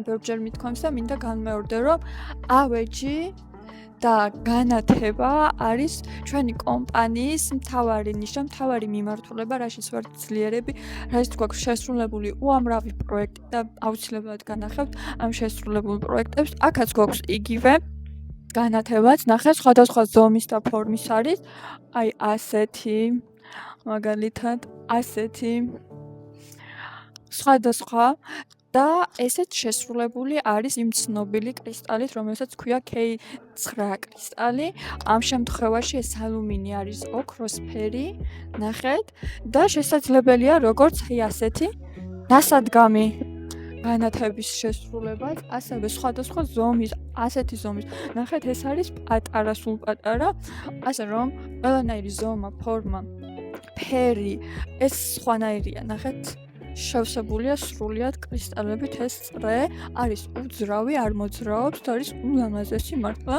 ბევრჯერ მithქვამს და მინდა განმეორდე, რომ ავეჯი და განათება არის ჩვენი კომპანიის მთავარი ნიშნა, მთავარი მიმართულება, რაშიც ვართ ძლიერები, რასაც გვაქვს შესრულებული უამრავი პროექტი და აუცილებლად განახევთ ამ შესრულებულ პროექტებს. აქაც გვაქვს იგივე განათებაც, ნახეთ, სხვადასხვა ზომის და ფორმის არის, აი ასეთი, მაგალითად, ასეთი, სხვადასხვა და ესეც შესრულებული არის იმ ცნობილი კრისტალით, რომელსაც ქვია K9 კრისტალი. ამ შემთხვევაში ეს ალუმინი არის ოქროსფერი, ნახეთ, და შესაძლებელია როგორც ასეთი დასადგამი განათების შესრულებაც, ასევე სხვადასხვა ზომის, ასეთი ზომის. ნახეთ, ეს არის პატარა, სულ პატარა, ასე რომ ყველანაირი ზომა, ფორმა, ფერი, ეს სხვანაირია, ნახეთ. შევსებულია სრულიად კრისტალებით ეს წრე, არის უძრავი, არ მოძრაობს და არის ულამაზესი მართლა.